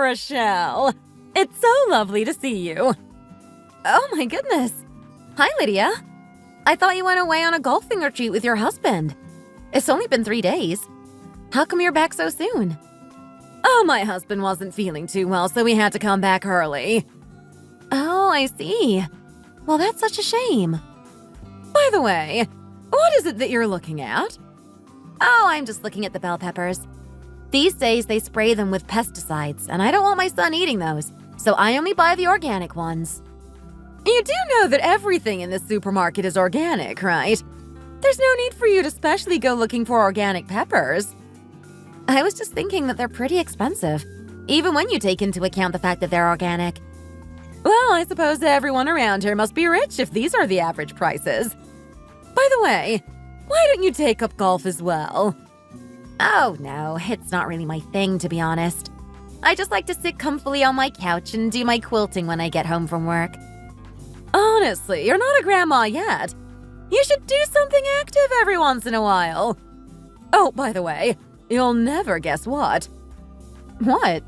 Rochelle! It's so lovely to see you. Oh my goodness. Hi, Lydia. I thought you went away on a golfing retreat with your husband. It's only been 3 days. How come you're back so soon? Oh, my husband wasn't feeling too well, so we had to come back early. Oh, I see. Well, that's such a shame. By the way, what is it that you're looking at? Oh, I'm just looking at the bell peppers. These days, they spray them with pesticides, and I don't want my son eating those, so I only buy the organic ones. You do know that everything in the supermarket is organic, right? There's no need for you to specially go looking for organic peppers. I was just thinking that they're pretty expensive, even when you take into account the fact that they're organic. Well, I suppose everyone around here must be rich if these are the average prices. By the way, why don't you take up golf as well? Oh, no, it's not really my thing, to be honest. I just like to sit comfily on my couch and do my quilting when I get home from work. Honestly, you're not a grandma yet. You should do something active every once in a while. Oh, by the way, you'll never guess what. What?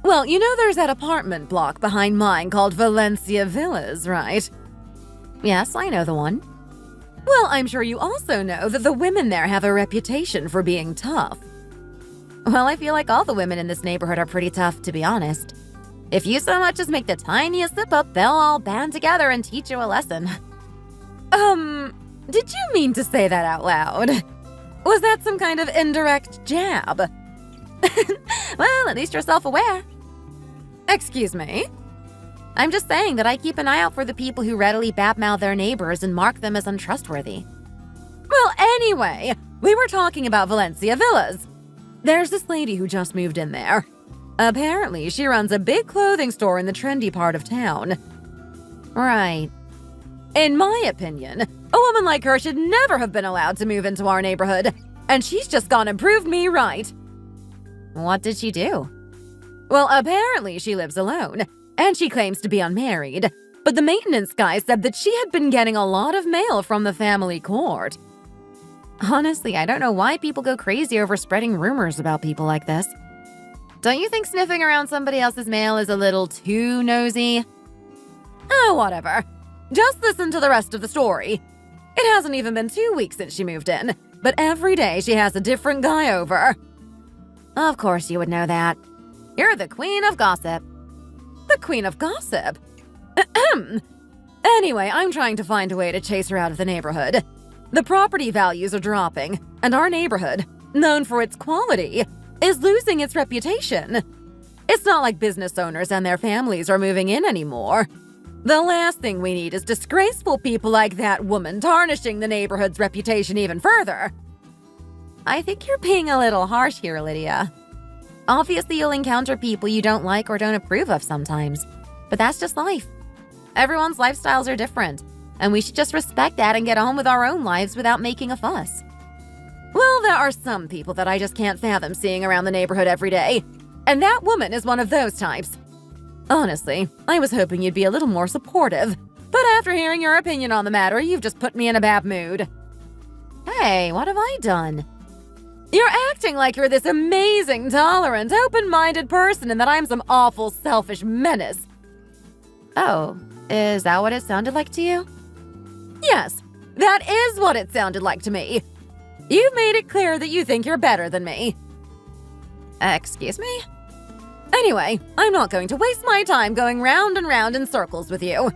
Well, you know there's that apartment block behind mine called Valencia Villas, right? Yes, I know the one. Well, I'm sure you also know that the women there have a reputation for being tough. Well, I feel like all the women in this neighborhood are pretty tough, to be honest. If you so much as make the tiniest slip-up, they'll all band together and teach you a lesson. Did you mean to say that out loud? Was that some kind of indirect jab? Well, at least you're self-aware. Excuse me? I'm just saying that I keep an eye out for the people who readily badmouth their neighbors and mark them as untrustworthy. Well, anyway, we were talking about Valencia Villas. There's this lady who just moved in there. Apparently, she runs a big clothing store in the trendy part of town. Right. In my opinion, a woman like her should never have been allowed to move into our neighborhood, and she's just gone and proved me right. What did she do? Well, apparently she lives alone, and she claims to be unmarried, but the maintenance guy said that she had been getting a lot of mail from the family court. Honestly, I don't know why people go crazy over spreading rumors about people like this. Don't you think sniffing around somebody else's mail is a little too nosy? Oh, whatever. Just listen to the rest of the story. It hasn't even been 2 weeks since she moved in, but every day she has a different guy over. Of course you would know that. You're the queen of gossip. The queen of gossip? Ahem. Anyway, I'm trying to find a way to chase her out of the neighborhood. The property values are dropping, and our neighborhood, known for its quality, is losing its reputation. It's not like business owners and their families are moving in anymore. The last thing we need is disgraceful people like that woman tarnishing the neighborhood's reputation even further. I think you're being a little harsh here, Lydia. Obviously, you'll encounter people you don't like or don't approve of sometimes, but that's just life. Everyone's lifestyles are different, and we should just respect that and get on with our own lives without making a fuss. Well, there are some people that I just can't fathom seeing around the neighborhood every day, and that woman is one of those types. Honestly, I was hoping you'd be a little more supportive, but after hearing your opinion on the matter, you've just put me in a bad mood. Hey, what have I done? You're acting like you're this amazing, tolerant, open-minded person and that I'm some awful, selfish menace. Oh, is that what it sounded like to you? Yes, that is what it sounded like to me. You've made it clear that you think you're better than me. Excuse me? Anyway, I'm not going to waste my time going round and round in circles with you.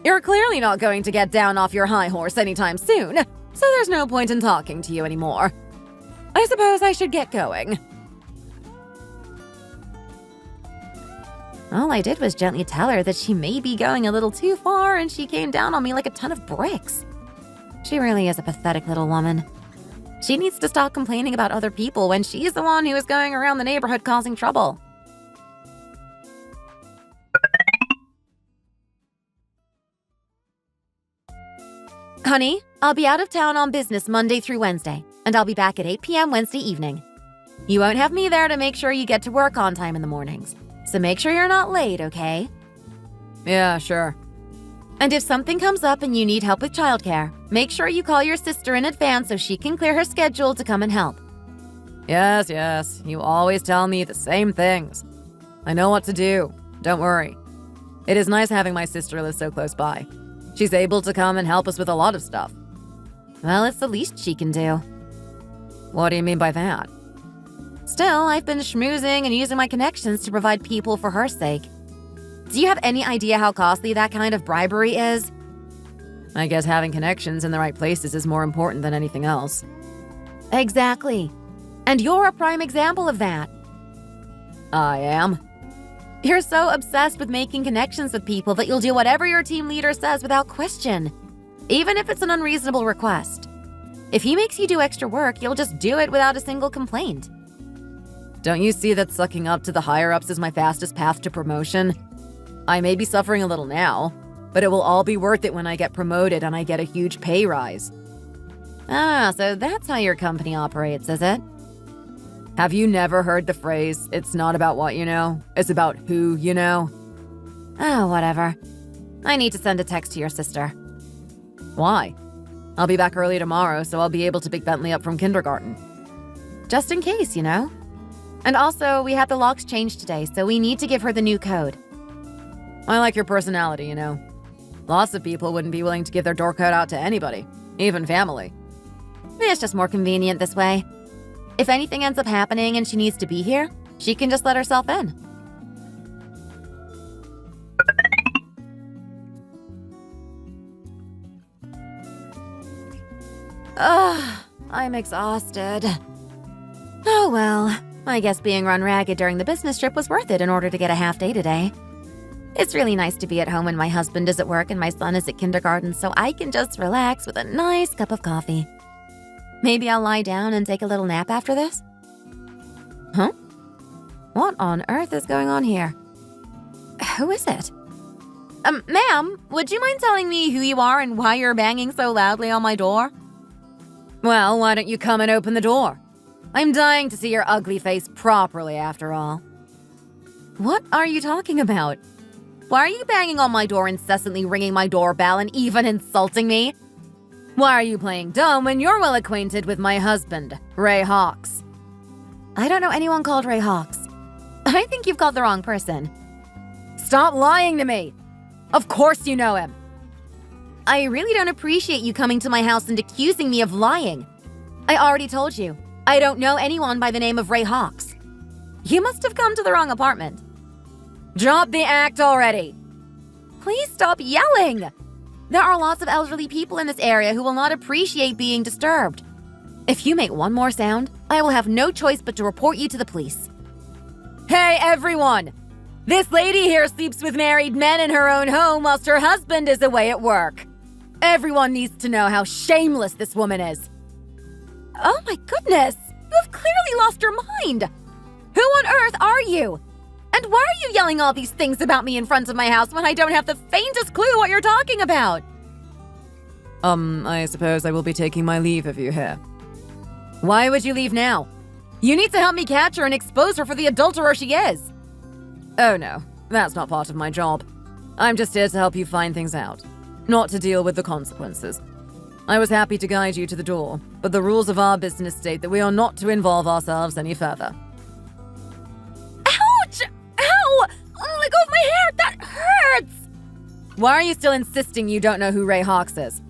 You're clearly not going to get down off your high horse anytime soon, so there's no point in talking to you anymore. I suppose I should get going. All I did was gently tell her that she may be going a little too far, and she came down on me like a ton of bricks. She really is a pathetic little woman. She needs to stop complaining about other people when she's the one who is going around the neighborhood causing trouble. Honey, I'll be out of town on business Monday through Wednesday, and I'll be back at 8 p.m. Wednesday evening. You won't have me there to make sure you get to work on time in the mornings, so make sure you're not late, okay? Yeah, sure. And if something comes up and you need help with childcare, make sure you call your sister in advance so she can clear her schedule to come and help. Yes, you always tell me the same things. I know what to do. Don't worry. It is nice having my sister live so close by. She's able to come and help us with a lot of stuff. Well, it's the least she can do. What do you mean by that? Still, I've been schmoozing and using my connections to provide people for her sake. Do you have any idea how costly that kind of bribery is? I guess having connections in the right places is more important than anything else. Exactly. And you're a prime example of that. I am. You're so obsessed with making connections with people that you'll do whatever your team leader says without question, even if it's an unreasonable request. If he makes you do extra work, you'll just do it without a single complaint. Don't you see that sucking up to the higher-ups is my fastest path to promotion? I may be suffering a little now, but it will all be worth it when I get promoted and I get a huge pay rise. Ah, so that's how your company operates, is it? Have you never heard the phrase, it's not about what you know, it's about who you know? Oh, whatever. I need to send a text to your sister. Why? I'll be back early tomorrow, so I'll be able to pick Bentley up from kindergarten. Just in case, you know? And also, we had the locks changed today, so we need to give her the new code. I like your personality, you know. Lots of people wouldn't be willing to give their door code out to anybody, even family. It's just more convenient this way. If anything ends up happening and she needs to be here, she can just let herself in. Ugh, I'm exhausted. Oh well, I guess being run ragged during the business trip was worth it in order to get a half day today. It's really nice to be at home when my husband is at work and my son is at kindergarten, so I can just relax with a nice cup of coffee. Maybe I'll lie down and take a little nap after this? Huh? What on earth is going on here? Who is it? Ma'am, would you mind telling me who you are and why you're banging so loudly on my door? Well, why don't you come and open the door? I'm dying to see your ugly face properly, after all. What are you talking about? Why are you banging on my door, incessantly ringing my doorbell, and even insulting me? Why are you playing dumb when you're well acquainted with my husband, Ray Hawks? I don't know anyone called Ray Hawks. I think you've called the wrong person. Stop lying to me! Of course you know him! I really don't appreciate you coming to my house and accusing me of lying. I already told you, I don't know anyone by the name of Ray Hawks. You must have come to the wrong apartment. Drop the act already! Please stop yelling! There are lots of elderly people in this area who will not appreciate being disturbed. If you make one more sound, I will have no choice but to report you to the police. Hey, everyone! This lady here sleeps with married men in her own home whilst her husband is away at work. Everyone needs to know how shameless this woman is. Oh my goodness! You have clearly lost your mind! Who on earth are you? And why are you yelling all these things about me in front of my house when I don't have the faintest clue what you're talking about? I suppose I will be taking my leave of you here. Why would you leave now? You need to help me catch her and expose her for the adulterer she is. Oh no, that's not part of my job. I'm just here to help you find things out, not to deal with the consequences. I was happy to guide you to the door, but the rules of our business state that we are not to involve ourselves any further. Let go of my hair! That hurts! Why are you still insisting you don't know who Ray Hawks is?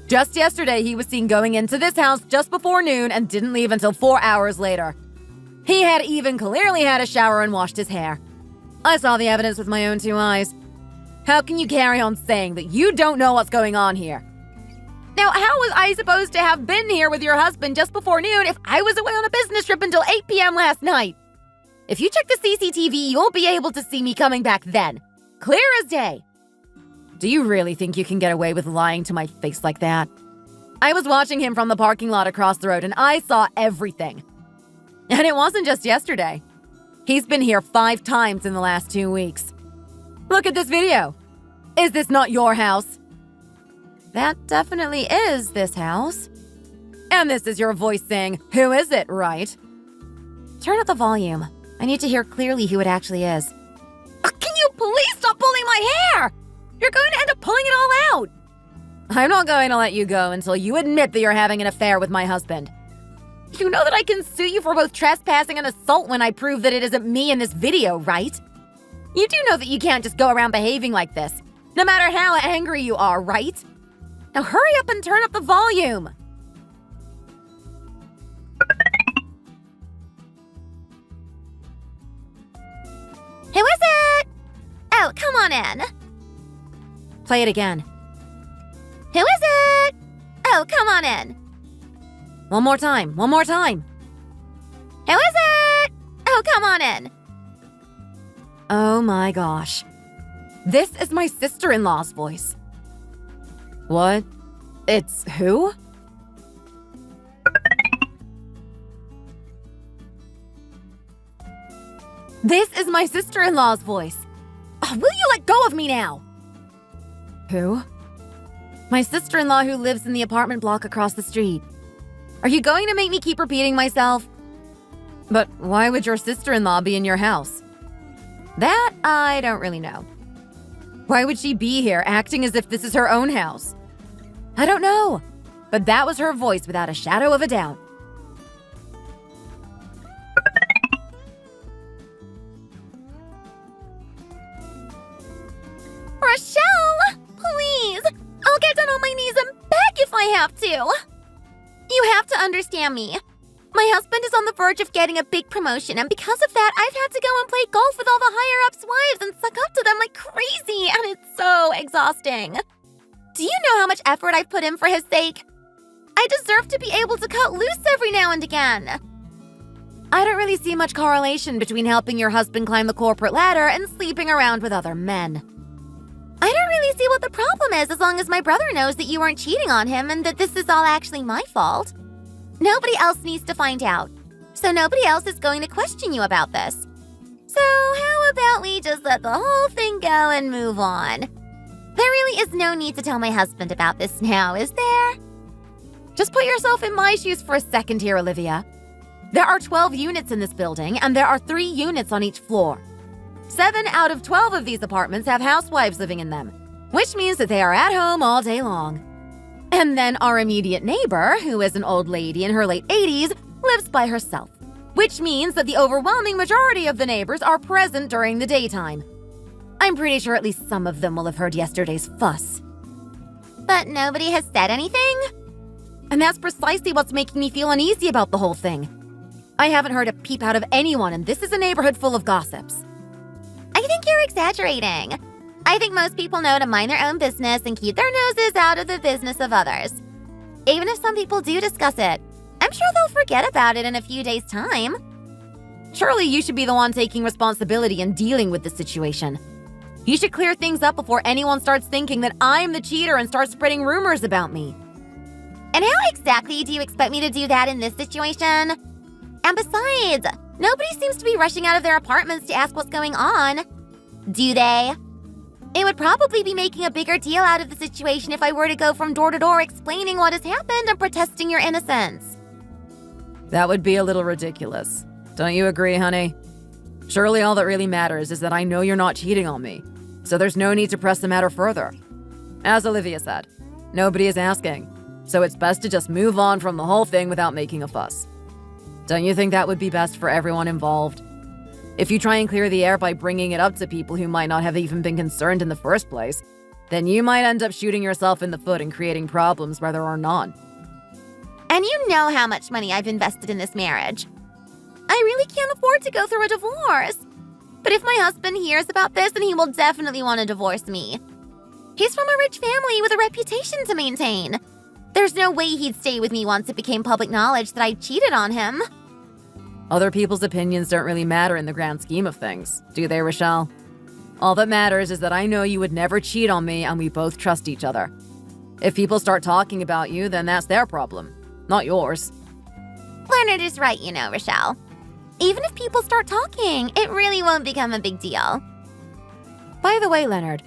Just yesterday, he was seen going into this house just before noon and didn't leave until 4 hours later. He had even clearly had a shower and washed his hair. I saw the evidence with my own 2 eyes. How can you carry on saying that you don't know what's going on here? Now, how was I supposed to have been here with your husband just before noon if I was away on a business trip until 8 p.m. last night? If you check the CCTV, you'll be able to see me coming back then. Clear as day. Do you really think you can get away with lying to my face like that? I was watching him from the parking lot across the road and I saw everything. And it wasn't just yesterday. He's been here 5 times in the last 2 weeks. Look at this video. Is this not your house? That definitely is this house. And this is your voice saying, "Who is it?" right? Turn up the volume. I need to hear clearly who it actually is. Can you please stop pulling my hair? You're going to end up pulling it all out. I'm not going to let you go until you admit that you're having an affair with my husband. You know that I can sue you for both trespassing and assault when I prove that it isn't me in this video, right? You do know that you can't just go around behaving like this, no matter how angry you are, right? Now hurry up and turn up the volume! Who is it? Oh, come on in. Play it again. Who is it? Oh, come on in. One more time. Who is it? Oh, come on in. Oh my gosh. This is my sister-in-law's voice. What? It's who? This is my sister-in-law's voice. Oh, will you let go of me now? Who? My sister-in-law who lives in the apartment block across the street. Are you going to make me keep repeating myself? But why would your sister-in-law be in your house? That I don't really know. Why would she be here acting as if this is her own house? I don't know, but that was her voice without a shadow of a doubt. Rochelle, please. I'll get down on my knees and beg if I have to. You have to understand me. My husband is on the verge of getting a big promotion, and because of that, I've had to go and play golf with all the higher-ups' wives and suck up to them like crazy, and it's so exhausting. Do you know how much effort I've put in for his sake? I deserve to be able to cut loose every now and again. I don't really see much correlation between helping your husband climb the corporate ladder and sleeping around with other men. I don't really see what the problem is as long as my brother knows that you weren't cheating on him and that this is all actually my fault. Nobody else needs to find out, so nobody else is going to question you about this. So how about we just let the whole thing go and move on? There really is no need to tell my husband about this now, is there? Just put yourself in my shoes for a second here, Olivia. There are 12 units in this building, and there are 3 units on each floor. 7 out of 12 of these apartments have housewives living in them, which means that they are at home all day long. And then our immediate neighbor, who is an old lady in her late 80s, lives by herself, which means that the overwhelming majority of the neighbors are present during the daytime. I'm pretty sure at least some of them will have heard yesterday's fuss. But nobody has said anything? And that's precisely what's making me feel uneasy about the whole thing. I haven't heard a peep out of anyone, and this is a neighborhood full of gossips. I think you're exaggerating. I think most people know to mind their own business and keep their noses out of the business of others. Even if some people do discuss it, I'm sure they'll forget about it in a few days' time. Surely you should be the one taking responsibility and dealing with the situation. You should clear things up before anyone starts thinking that I'm the cheater and starts spreading rumors about me. And how exactly do you expect me to do that in this situation? And besides, nobody seems to be rushing out of their apartments to ask what's going on. Do they? It would probably be making a bigger deal out of the situation if I were to go from door to door explaining what has happened and protesting your innocence. That would be a little ridiculous. Don't you agree, honey? Surely all that really matters is that I know you're not cheating on me, so there's no need to press the matter further. As Olivia said, nobody is asking, so it's best to just move on from the whole thing without making a fuss. Don't you think that would be best for everyone involved? If you try and clear the air by bringing it up to people who might not have even been concerned in the first place, then you might end up shooting yourself in the foot and creating problems where there are none. And you know how much money I've invested in this marriage. I really can't afford to go through a divorce. But if my husband hears about this, then he will definitely want to divorce me. He's from a rich family with a reputation to maintain. There's no way he'd stay with me once it became public knowledge that I cheated on him. Other people's opinions don't really matter in the grand scheme of things, do they, Rochelle? All that matters is that I know you would never cheat on me and we both trust each other. If people start talking about you, then that's their problem, not yours. Leonard is right, you know, Rochelle. Even if people start talking, it really won't become a big deal. By the way, Leonard,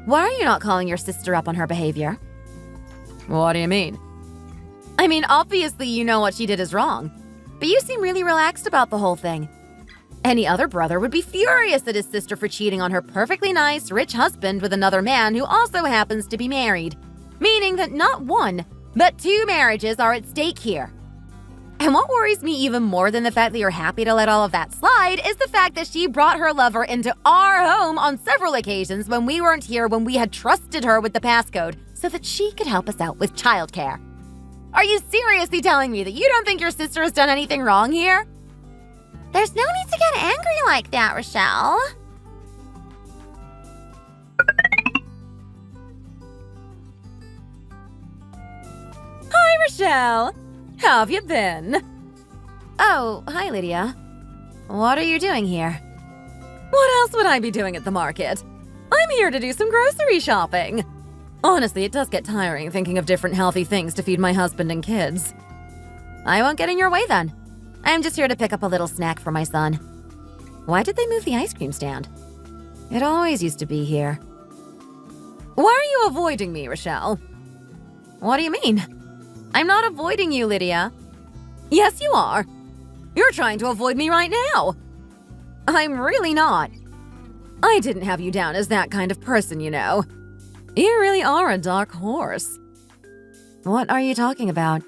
why are you not calling your sister up on her behavior? What do you mean? I mean, obviously you know what she did is wrong, but you seem really relaxed about the whole thing. Any other brother would be furious at his sister for cheating on her perfectly nice, rich husband with another man who also happens to be married, meaning that not one, but 2 marriages are at stake here. And what worries me even more than the fact that you're happy to let all of that slide is the fact that she brought her lover into our home on several occasions when we weren't here, when we had trusted her with the passcode so that she could help us out with childcare. Are you seriously telling me that you don't think your sister has done anything wrong here? There's no need to get angry like that, Rochelle. Hi, Rochelle. How have you been? Oh, hi, Lydia. What are you doing here? What else would I be doing at the market? I'm here to do some grocery shopping. Honestly, it does get tiring thinking of different healthy things to feed my husband and kids. I won't get in your way then. I'm just here to pick up a little snack for my son. Why did they move the ice cream stand? It always used to be here. Why are you avoiding me, Rochelle? What do you mean? I'm not avoiding you, Lydia. Yes, you are. You're trying to avoid me right now. I'm really not. I didn't have you down as that kind of person, you know. You really are a dark horse. What are you talking about?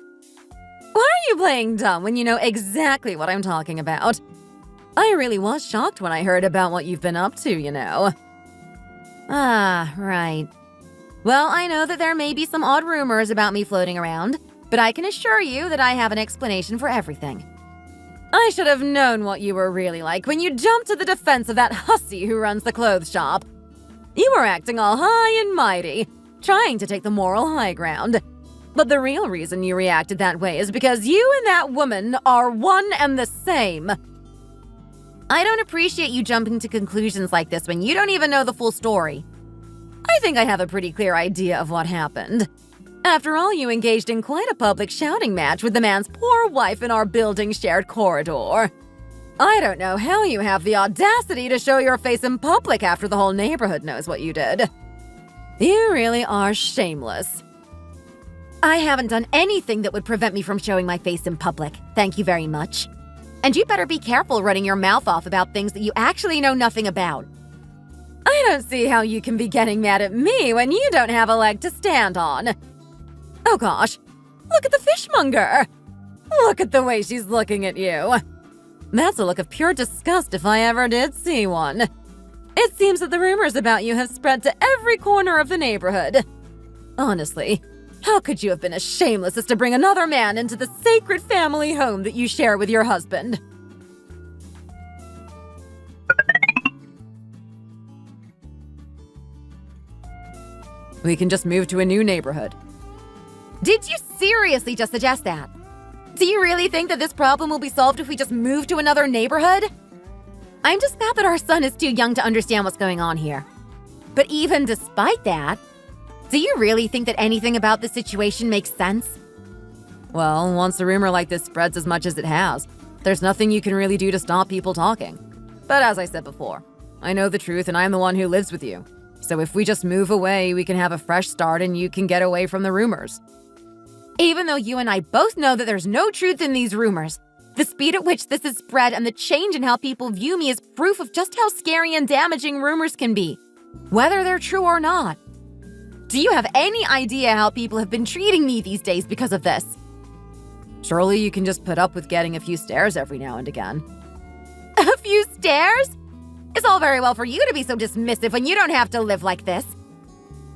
Why are you playing dumb when you know exactly what I'm talking about? I really was shocked when I heard about what you've been up to, you know. Ah, right. Well, I know that there may be some odd rumors about me floating around, but I can assure you that I have an explanation for everything. I should have known what you were really like when you jumped to the defense of that hussy who runs the clothes shop. You were acting all high and mighty, trying to take the moral high ground. But the real reason you reacted that way is because you and that woman are one and the same. I don't appreciate you jumping to conclusions like this when you don't even know the full story. I think I have a pretty clear idea of what happened. After all, you engaged in quite a public shouting match with the man's poor wife in our building's shared corridor. I don't know how you have the audacity to show your face in public after the whole neighborhood knows what you did. You really are shameless. I haven't done anything that would prevent me from showing my face in public, thank you very much. And you better be careful running your mouth off about things that you actually know nothing about. I don't see how you can be getting mad at me when you don't have a leg to stand on. Oh gosh, look at the fishmonger. Look at the way she's looking at you. That's a look of pure disgust if I ever did see one. It seems that the rumors about you have spread to every corner of the neighborhood. Honestly, how could you have been as shameless as to bring another man into the sacred family home that you share with your husband? We can just move to a new neighborhood. Did you seriously just suggest that? Do you really think that this problem will be solved if we just move to another neighborhood? I'm just mad that our son is too young to understand what's going on here. But even despite that, do you really think that anything about this situation makes sense? Well, once a rumor like this spreads as much as it has, there's nothing you can really do to stop people talking. But as I said before, I know the truth and I'm the one who lives with you. So if we just move away, we can have a fresh start and you can get away from the rumors. Even though you and I both know that there's no truth in these rumors, the speed at which this is spread and the change in how people view me is proof of just how scary and damaging rumors can be, whether they're true or not. Do you have any idea how people have been treating me these days because of this? Surely you can just put up with getting a few stares every now and again. A few stares? It's all very well for you to be so dismissive when you don't have to live like this.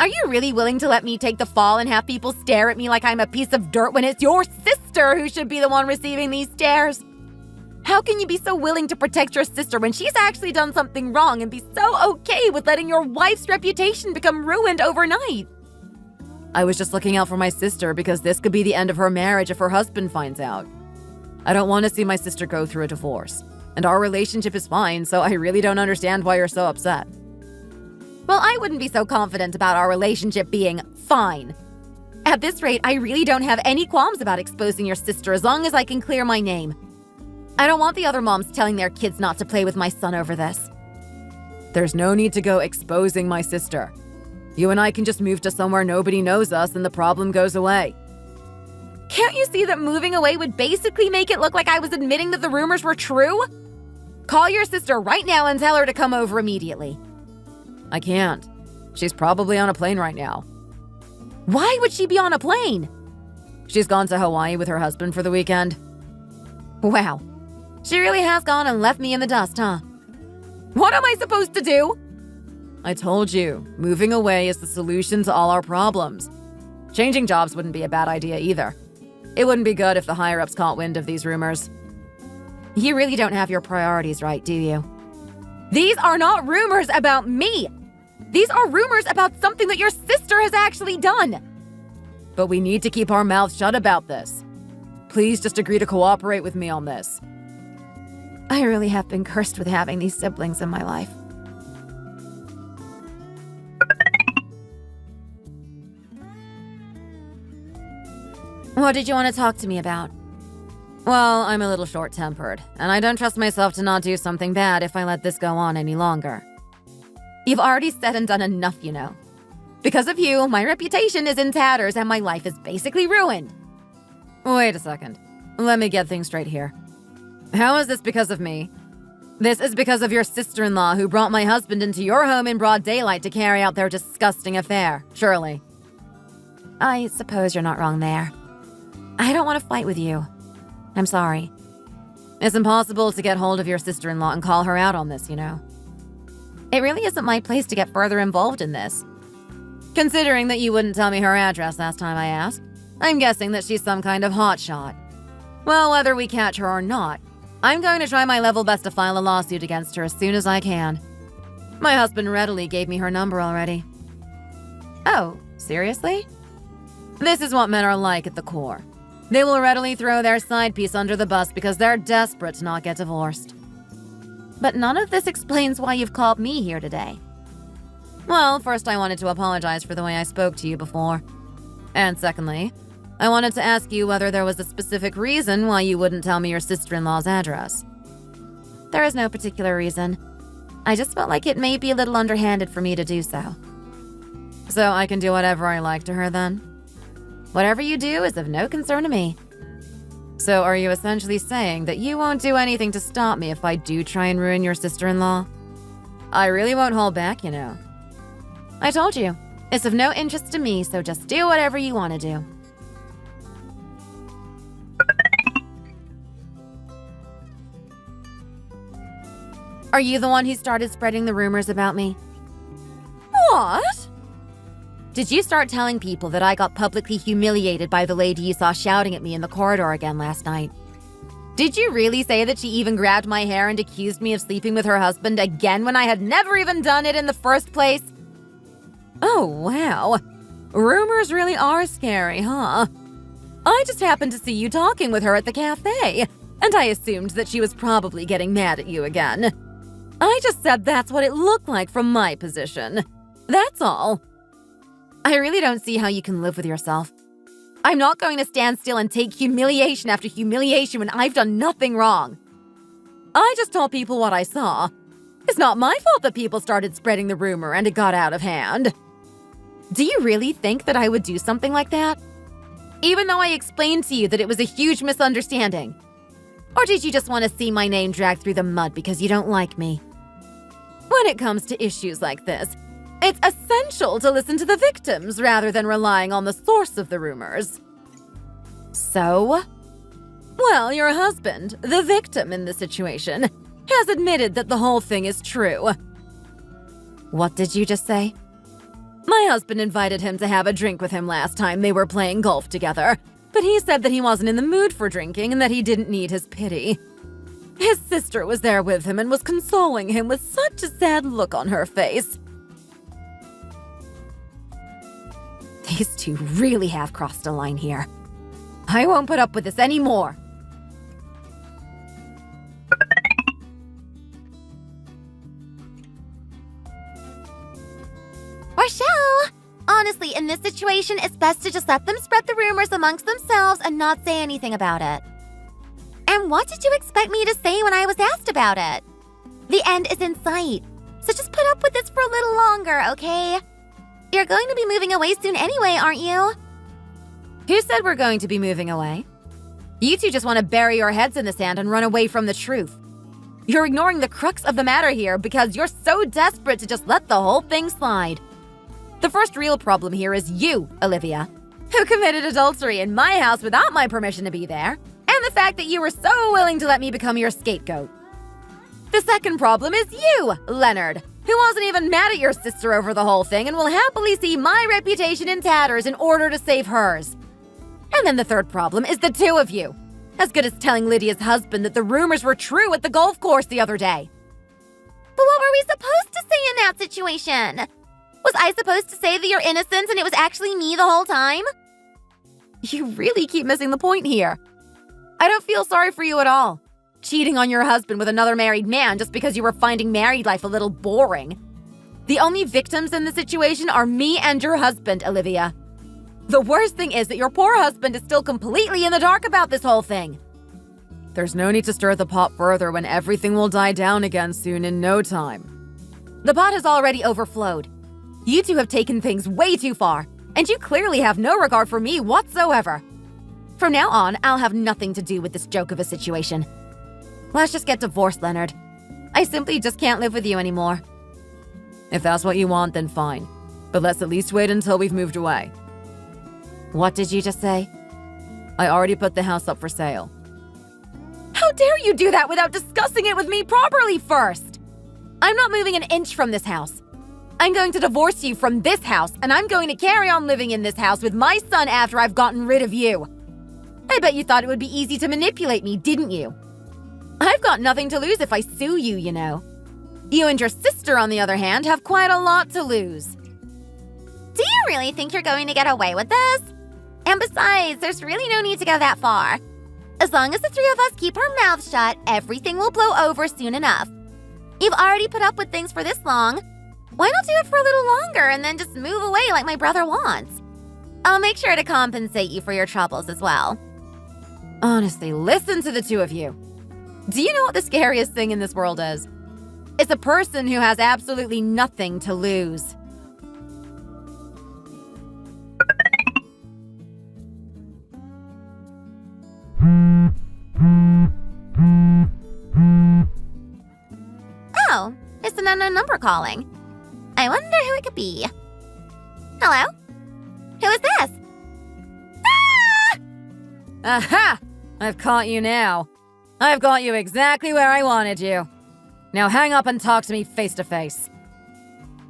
Are you really willing to let me take the fall and have people stare at me like I'm a piece of dirt when it's your sister who should be the one receiving these stares? How can you be so willing to protect your sister when she's actually done something wrong and be so okay with letting your wife's reputation become ruined overnight? I was just looking out for my sister because this could be the end of her marriage if her husband finds out. I don't want to see my sister go through a divorce, and our relationship is fine, so I really don't understand why you're so upset. Well, I wouldn't be so confident about our relationship being fine. At this rate, I really don't have any qualms about exposing your sister as long as I can clear my name. I don't want the other moms telling their kids not to play with my son over this. There's no need to go exposing my sister. You and I can just move to somewhere nobody knows us and the problem goes away. Can't you see that moving away would basically make it look like I was admitting that the rumors were true? Call your sister right now and tell her to come over immediately. I can't. She's probably on a plane right now. Why would she be on a plane? She's gone to Hawaii with her husband for the weekend. Wow. She really has gone and left me in the dust, huh? What am I supposed to do? I told you, moving away is the solution to all our problems. Changing jobs wouldn't be a bad idea either. It wouldn't be good if the higher-ups caught wind of these rumors. You really don't have your priorities right, do you? These are not rumors about me! These are rumors about something that your sister has actually done! But we need to keep our mouths shut about this. Please just agree to cooperate with me on this. I really have been cursed with having these siblings in my life. What did you want to talk to me about? Well, I'm a little short-tempered, and I don't trust myself to not do something bad if I let this go on any longer. You've already said and done enough, you know. Because of you, my reputation is in tatters and my life is basically ruined. Wait a second. Let me get things straight here. How is this because of me? This is because of your sister-in-law who brought my husband into your home in broad daylight to carry out their disgusting affair, surely. I suppose you're not wrong there. I don't want to fight with you. I'm sorry. It's impossible to get hold of your sister-in-law and call her out on this, you know. It really isn't my place to get further involved in this. Considering that you wouldn't tell me her address last time I asked, I'm guessing that she's some kind of hotshot. Well, whether we catch her or not, I'm going to try my level best to file a lawsuit against her as soon as I can. My husband readily gave me her number already. Oh, seriously? This is what men are like at the core. They will readily throw their side piece under the bus because they're desperate to not get divorced. But none of this explains why you've called me here today. Well, first I wanted to apologize for the way I spoke to you before. And secondly, I wanted to ask you whether there was a specific reason why you wouldn't tell me your sister-in-law's address. There is no particular reason. I just felt like it may be a little underhanded for me to do so. So I can do whatever I like to her then? Whatever you do is of no concern to me. So are you essentially saying that you won't do anything to stop me if I do try and ruin your sister-in-law? I really won't hold back, you know. I told you, it's of no interest to me, so just do whatever you want to do. Are you the one who started spreading the rumors about me? What? Did you start telling people that I got publicly humiliated by the lady you saw shouting at me in the corridor again last night? Did you really say that she even grabbed my hair and accused me of sleeping with her husband again when I had never even done it in the first place? Oh, wow. Rumors really are scary, huh? I just happened to see you talking with her at the cafe, and I assumed that she was probably getting mad at you again. I just said that's what it looked like from my position. That's all. I really don't see how you can live with yourself. I'm not going to stand still and take humiliation after humiliation when I've done nothing wrong. I just told people what I saw. It's not my fault that people started spreading the rumor and it got out of hand. Do you really think that I would do something like that? Even though I explained to you that it was a huge misunderstanding? Or did you just want to see my name dragged through the mud because you don't like me? When it comes to issues like this, it's essential to listen to the victims rather than relying on the source of the rumors. So? Well, your husband, the victim in this situation, has admitted that the whole thing is true. What did you just say? My husband invited him to have a drink with him last time they were playing golf together, but he said that he wasn't in the mood for drinking and that he didn't need his pity. His sister was there with him and was consoling him with such a sad look on her face. These two really have crossed a line here. I won't put up with this anymore. Rochelle! Honestly, in this situation, it's best to just let them spread the rumors amongst themselves and not say anything about it. And what did you expect me to say when I was asked about it? The end is in sight, so just put up with this for a little longer, okay? You're going to be moving away soon anyway, aren't you? Who said we're going to be moving away? You two just want to bury your heads in the sand and run away from the truth. You're ignoring the crux of the matter here because you're so desperate to just let the whole thing slide. The first real problem here is you, Olivia, who committed adultery in my house without my permission to be there, and the the fact that you were so willing to let me become your scapegoat. The second problem is you, Leonard, who wasn't even mad at your sister over the whole thing and will happily see my reputation in tatters in order to save hers. And then the third problem is the two of you, as good as telling Lydia's husband that the rumors were true at the golf course the other day. But what were we supposed to say in that situation? Was I supposed to say that you're innocent and it was actually me the whole time? You really keep missing the point here. I don't feel sorry for you at all. Cheating on your husband with another married man just because you were finding married life a little boring. The only victims in the situation are me and your husband, Olivia. The worst thing is that your poor husband is still completely in the dark about this whole thing. There's no need to stir the pot further when everything will die down again soon in no time. The pot has already overflowed. You two have taken things way too far, and you clearly have no regard for me whatsoever. From now on, I'll have nothing to do with this joke of a situation. Let's just get divorced, Leonard. I simply just can't live with you anymore. If that's what you want, then fine. But let's at least wait until we've moved away. What did you just say? I already put the house up for sale. How dare you do that without discussing it with me properly first? I'm not moving an inch from this house. I'm going to divorce you from this house, and I'm going to carry on living in this house with my son after I've gotten rid of you. I bet you thought it would be easy to manipulate me, didn't you? I've got nothing to lose if I sue you, you know. You and your sister, on the other hand, have quite a lot to lose. Do you really think you're going to get away with this? And besides, there's really no need to go that far. As long as the three of us keep our mouths shut, everything will blow over soon enough. You've already put up with things for this long. Why not do it for a little longer and then just move away like my brother wants? I'll make sure to compensate you for your troubles as well. Honestly, listen to the two of you. Do you know what the scariest thing in this world is? It's a person who has absolutely nothing to lose. Oh, it's an unknown number calling. I wonder who it could be. Hello? Who is this? Ah! Aha! I've caught you now. I've got you exactly where I wanted you. Now hang up and talk to me face to face.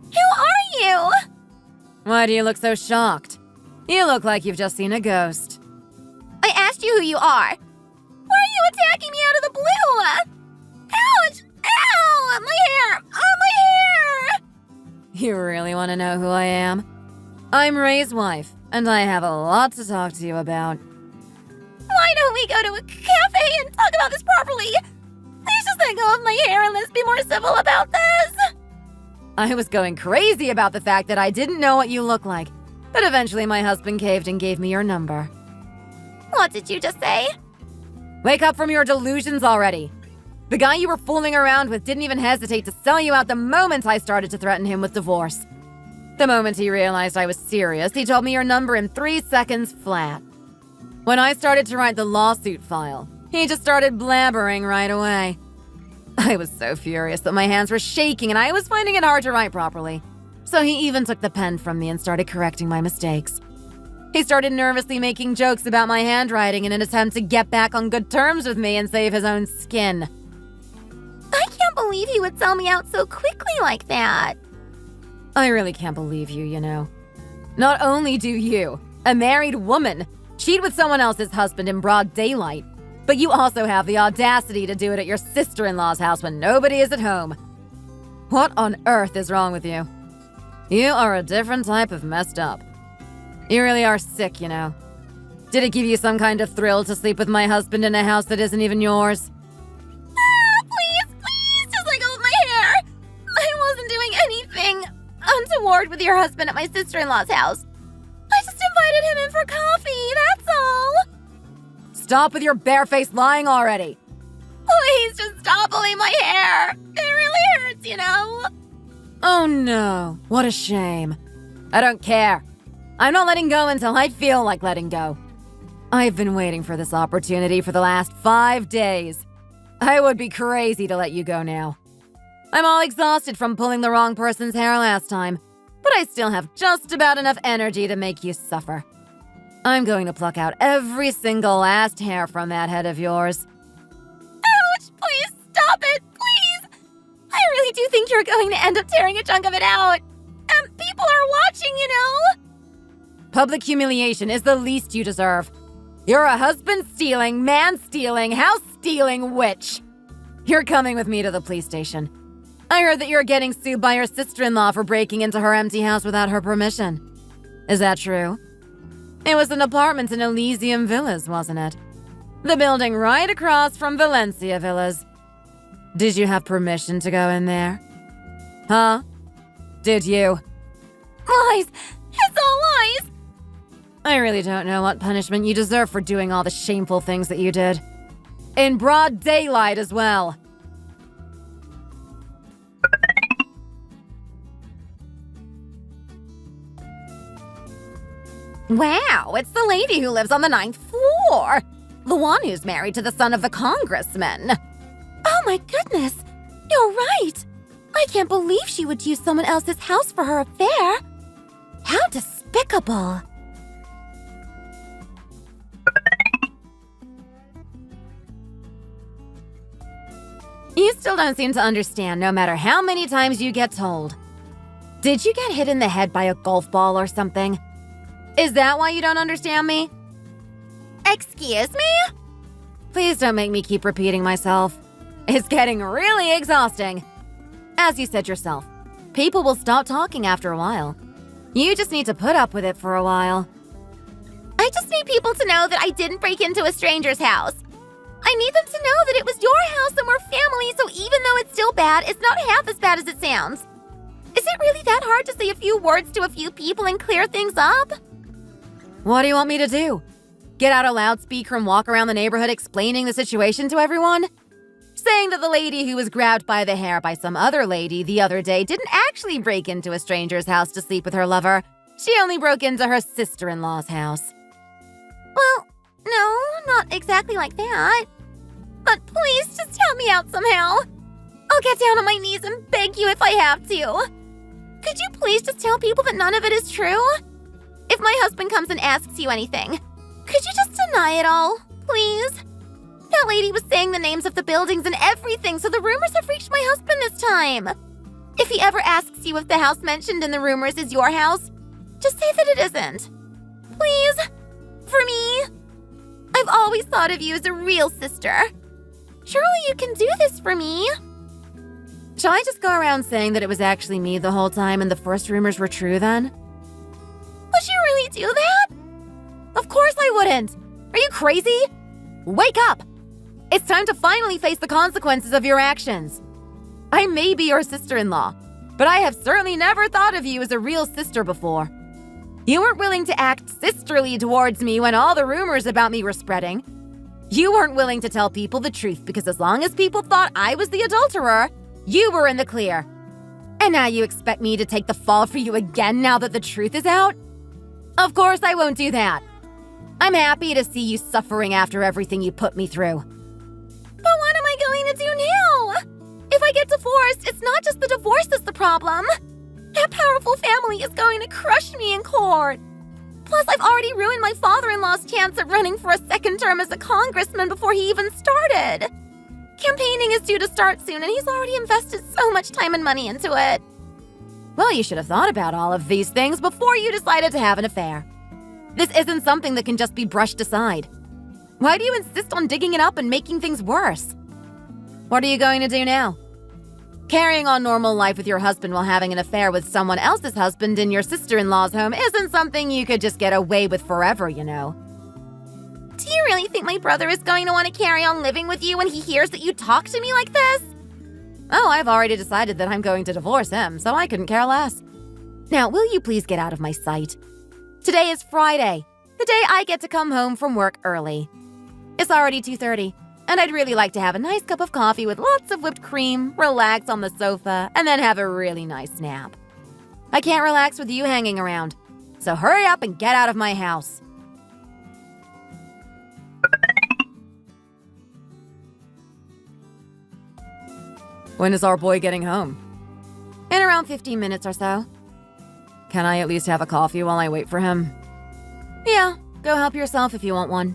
Who are you? Why do you look so shocked? You look like you've just seen a ghost. I asked you who you are. Why are you attacking me out of the blue? Ouch! Ow! My hair! Oh, my hair! You really want to know who I am? I'm Ray's wife, and I have a lot to talk to you about. Why don't we go to a cafe and talk about this properly? Please just let go of my hair and let's be more civil about this. I was going crazy about the fact that I didn't know what you look like, but eventually my husband caved and gave me your number. What did you just say? Wake up from your delusions already. The guy you were fooling around with didn't even hesitate to sell you out the moment I started to threaten him with divorce. The moment he realized I was serious, he told me your number in 3 seconds flat. When I started to write the lawsuit file, he just started blabbering right away. I was so furious that my hands were shaking and I was finding it hard to write properly. So he even took the pen from me and started correcting my mistakes. He started nervously making jokes about my handwriting in an attempt to get back on good terms with me and save his own skin. I can't believe he would sell me out so quickly like that. I really can't believe you, you know. Not only do you, a married woman, cheat with someone else's husband in broad daylight, but you also have the audacity to do it at your sister-in-law's house when nobody is at home. What on earth is wrong with you? You are a different type of messed up. You really are sick, you know. Did it give you some kind of thrill to sleep with my husband in a house that isn't even yours? Please, just let go of my hair. I wasn't doing anything untoward with your husband at my sister-in-law's house. I just invited him in for coffee, that's all. Stop with your barefaced lying already. Please just stop pulling my hair. It really hurts, you know. Oh no, what a shame. I don't care. I'm not letting go until I feel like letting go. I've been waiting for this opportunity for the last 5 days. I would be crazy to let you go now. I'm all exhausted from pulling the wrong person's hair last time, but I still have just about enough energy to make you suffer. I'm going to pluck out every single last hair from that head of yours. Ouch! Please stop it! Please! I really do think you're going to end up tearing a chunk of it out. People are watching, you know? Public humiliation is the least you deserve. You're a husband-stealing, man-stealing, house-stealing witch. You're coming with me to the police station. I heard that you're getting sued by your sister-in-law for breaking into her empty house without her permission. Is that true? It was an apartment in Elysium Villas, wasn't it? The building right across from Valencia Villas. Did you have permission to go in there? Huh? Did you? Lies! It's all lies! I really don't know what punishment you deserve for doing all the shameful things that you did. In broad daylight as well. Wow, it's the lady who lives on the 9th floor. The one who's married to the son of the congressman. Oh my goodness, you're right. I can't believe she would use someone else's house for her affair. How despicable. You still don't seem to understand no matter how many times you get told. Did you get hit in the head by a golf ball or something? Is that why you don't understand me? Excuse me? Please don't make me keep repeating myself. It's getting really exhausting. As you said yourself, people will stop talking after a while. You just need to put up with it for a while. I just need people to know that I didn't break into a stranger's house. I need them to know that it was your house and we're family, so even though it's still bad, it's not half as bad as it sounds. Is it really that hard to say a few words to a few people and clear things up? What do you want me to do? Get out a loudspeaker and walk around the neighborhood explaining the situation to everyone? Saying that the lady who was grabbed by the hair by some other lady the other day didn't actually break into a stranger's house to sleep with her lover. She only broke into her sister-in-law's house. Well, no, not exactly like that. But please just help me out somehow. I'll get down on my knees and beg you if I have to. Could you please just tell people that none of it is true? If my husband comes and asks you anything, could you just deny it all, please? That lady was saying the names of the buildings and everything, so the rumors have reached my husband this time. If he ever asks you if the house mentioned in the rumors is your house, just say that it isn't. Please? For me? I've always thought of you as a real sister. Surely you can do this for me. Shall I just go around saying that it was actually me the whole time and the first rumors were true then? Would you really do that? Of course I wouldn't! Are you crazy? Wake up! It's time to finally face the consequences of your actions. I may be your sister-in-law, but I have certainly never thought of you as a real sister before. You weren't willing to act sisterly towards me when all the rumors about me were spreading. You weren't willing to tell people the truth because as long as people thought I was the adulterer, you were in the clear. And now you expect me to take the fall for you again now that the truth is out? Of course I won't do that. I'm happy to see you suffering after everything you put me through. But what am I going to do now? If I get divorced, it's not just the divorce that's the problem. That powerful family is going to crush me in court. Plus, I've already ruined my father-in-law's chance at running for a second term as a congressman before he even started. Campaigning is due to start soon, and he's already invested so much time and money into it. Well, you should have thought about all of these things before you decided to have an affair. This isn't something that can just be brushed aside. Why do you insist on digging it up and making things worse? What are you going to do now? Carrying on normal life with your husband while having an affair with someone else's husband in your sister-in-law's home isn't something you could just get away with forever, you know. Do you really think my brother is going to want to carry on living with you when he hears that you talk to me like this? Oh, I've already decided that I'm going to divorce him, so I couldn't care less. Now, will you please get out of my sight? Today is Friday, the day I get to come home from work early. It's already 2:30, and I'd really like to have a nice cup of coffee with lots of whipped cream, relax on the sofa, and then have a really nice nap. I can't relax with you hanging around, so hurry up and get out of my house. When is our boy getting home? In around 15 minutes or so. Can I at least have a coffee while I wait for him? Yeah, go help yourself if you want one.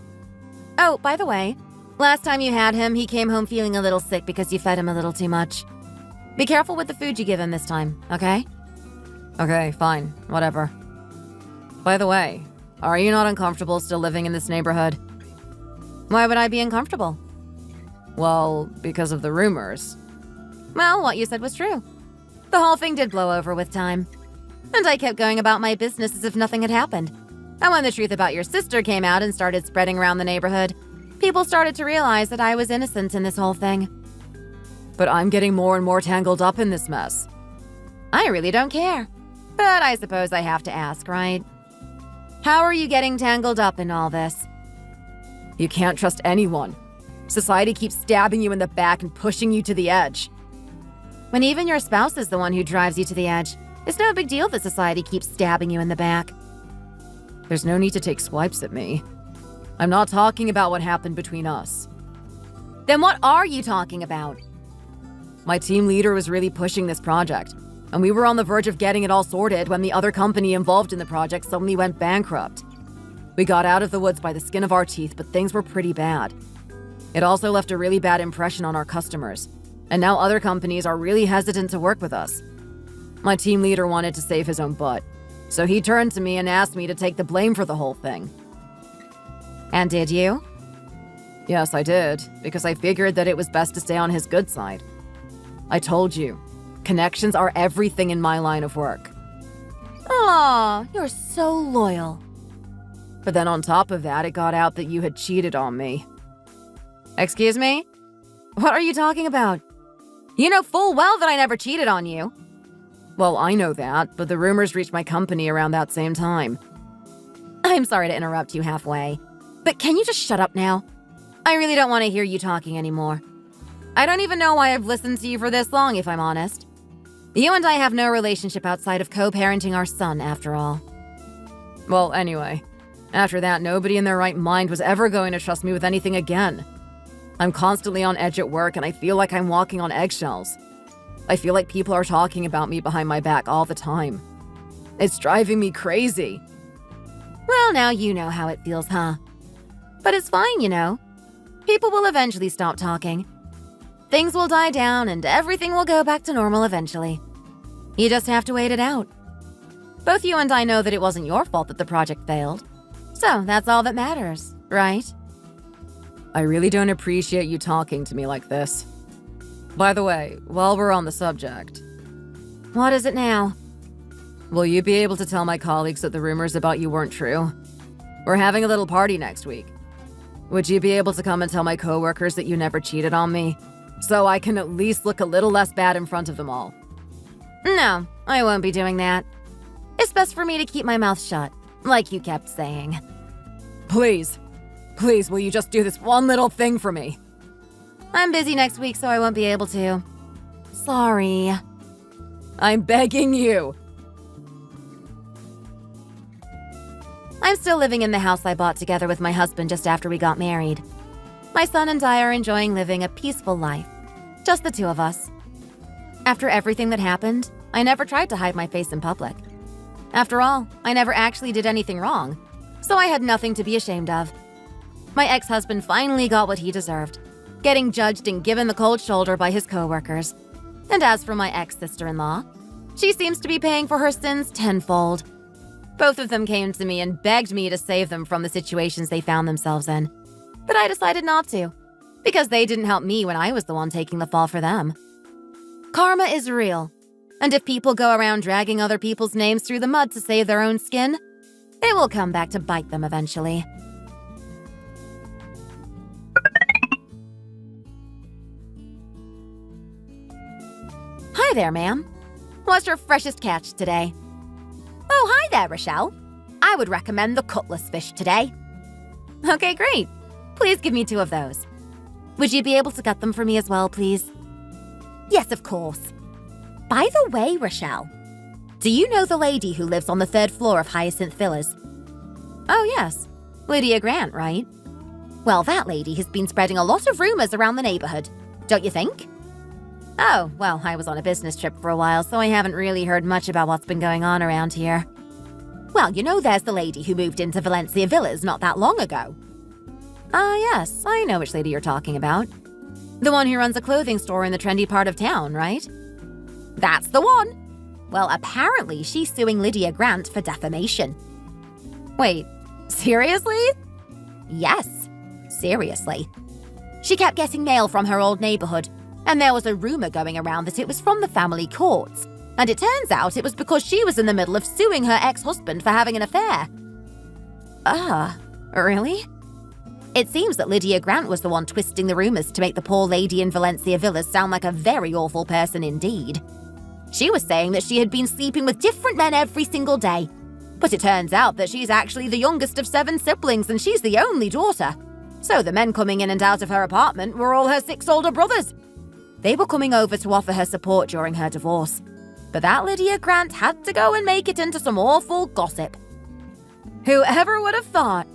Oh, by the way, last time you had him, he came home feeling a little sick because you fed him a little too much. Be careful with the food you give him this time, okay? Okay, fine, whatever. By the way, are you not uncomfortable still living in this neighborhood? Why would I be uncomfortable? Well, because of the rumors. Well, what you said was true. The whole thing did blow over with time. And I kept going about my business as if nothing had happened. And when the truth about your sister came out and started spreading around the neighborhood, people started to realize that I was innocent in this whole thing. But I'm getting more and more tangled up in this mess. I really don't care. But I suppose I have to ask, right? How are you getting tangled up in all this? You can't trust anyone. Society keeps stabbing you in the back and pushing you to the edge. When even your spouse is the one who drives you to the edge, it's no big deal that society keeps stabbing you in the back. There's no need to take swipes at me. I'm not talking about what happened between us. Then what are you talking about? My team leader was really pushing this project, and we were on the verge of getting it all sorted when the other company involved in the project suddenly went bankrupt. We got out of the woods by the skin of our teeth, but things were pretty bad. It also left a really bad impression on our customers, and now other companies are really hesitant to work with us. My team leader wanted to save his own butt, so he turned to me and asked me to take the blame for the whole thing. And did you? Yes, I did, because I figured that it was best to stay on his good side. I told you, connections are everything in my line of work. Aw, you're so loyal. But then on top of that, it got out that you had cheated on me. Excuse me? What are you talking about? You know full well that I never cheated on you. Well, I know that, but the rumors reached my company around that same time. I'm sorry to interrupt you halfway, but can you just shut up now? I really don't want to hear you talking anymore. I don't even know why I've listened to you for this long, if I'm honest. You and I have no relationship outside of co-parenting our son, after all. Well, anyway, after that, nobody in their right mind was ever going to trust me with anything again. I'm constantly on edge at work, and I feel like I'm walking on eggshells. I feel like people are talking about me behind my back all the time. It's driving me crazy. Well, now you know how it feels, huh? But it's fine, you know. People will eventually stop talking. Things will die down and everything will go back to normal eventually. You just have to wait it out. Both you and I know that it wasn't your fault that the project failed. So that's all that matters, right? I really don't appreciate you talking to me like this. By the way, while we're on the subject... What is it now? Will you be able to tell my colleagues that the rumors about you weren't true? We're having a little party next week. Would you be able to come and tell my coworkers that you never cheated on me? So I can at least look a little less bad in front of them all. No, I won't be doing that. It's best for me to keep my mouth shut, like you kept saying. Please, will you just do this one little thing for me? I'm busy next week, so I won't be able to. Sorry. I'm begging you. I'm still living in the house I bought together with my husband just after we got married. My son and I are enjoying living a peaceful life. Just the two of us. After everything that happened, I never tried to hide my face in public. After all, I never actually did anything wrong, so I had nothing to be ashamed of. My ex-husband finally got what he deserved, getting judged and given the cold shoulder by his coworkers. And as for my ex-sister-in-law, she seems to be paying for her sins tenfold. Both of them came to me and begged me to save them from the situations they found themselves in. But I decided not to, because they didn't help me when I was the one taking the fall for them. Karma is real, and if people go around dragging other people's names through the mud to save their own skin, it will come back to bite them eventually. Hi there, ma'am. What's your freshest catch today? Oh, hi there, Rochelle. I would recommend the cutlass fish today. Okay, great. Please give me 2 of those. Would you be able to cut them for me as well, please? Yes, of course. By the way, Rochelle, do you know the lady who lives on the 3rd floor of Hyacinth Villas? Oh, yes. Lydia Grant, right? Well, that lady has been spreading a lot of rumors around the neighborhood, don't you think? Oh, well, I was on a business trip for a while, so I haven't really heard much about what's been going on around here. Well, you know there's the lady who moved into Valencia Villas not that long ago. Ah, yes, I know which lady you're talking about. The one who runs a clothing store in the trendy part of town, right? That's the one. Well, apparently she's suing Lydia Grant for defamation. Wait, seriously? Yes, seriously. She kept getting mail from her old neighborhood, and there was a rumor going around that it was from the family courts. And it turns out it was because she was in the middle of suing her ex-husband for having an affair. Really? It seems that Lydia Grant was the one twisting the rumors to make the poor lady in Valencia Villas sound like a very awful person indeed. She was saying that she had been sleeping with different men every single day. But it turns out that she's actually the youngest of 7 siblings and she's the only daughter. So the men coming in and out of her apartment were all her 6 older brothers. They were coming over to offer her support during her divorce. But that Lydia Grant had to go and make it into some awful gossip. Whoever would have thought?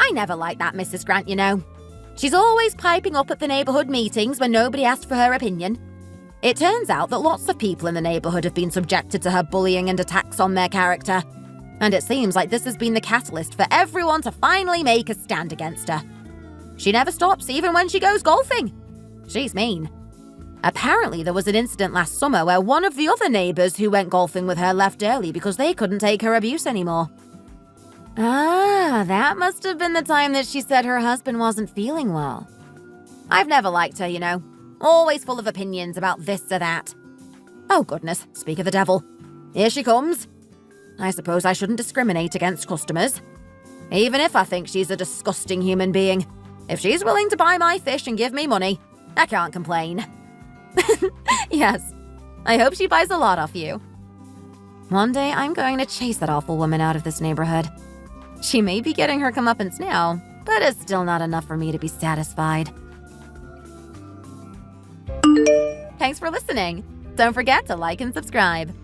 I never liked that Mrs. Grant, you know. She's always piping up at the neighborhood meetings when nobody asked for her opinion. It turns out that lots of people in the neighborhood have been subjected to her bullying and attacks on their character. And it seems like this has been the catalyst for everyone to finally make a stand against her. She never stops even when she goes golfing. She's mean. Apparently there was an incident last summer where one of the other neighbors who went golfing with her left early because they couldn't take her abuse anymore. Ah, that must have been the time that she said her husband wasn't feeling well. I've never liked her, you know. Always full of opinions about this or that. Oh goodness, speak of the devil. Here she comes. I suppose I shouldn't discriminate against customers. Even if I think she's a disgusting human being. If she's willing to buy my fish and give me money, I can't complain. Yes, I hope she buys a lot off you. One day I'm going to chase that awful woman out of this neighborhood. She may be getting her comeuppance now, but it's still not enough for me to be satisfied. Thanks for listening. Don't forget to like and subscribe.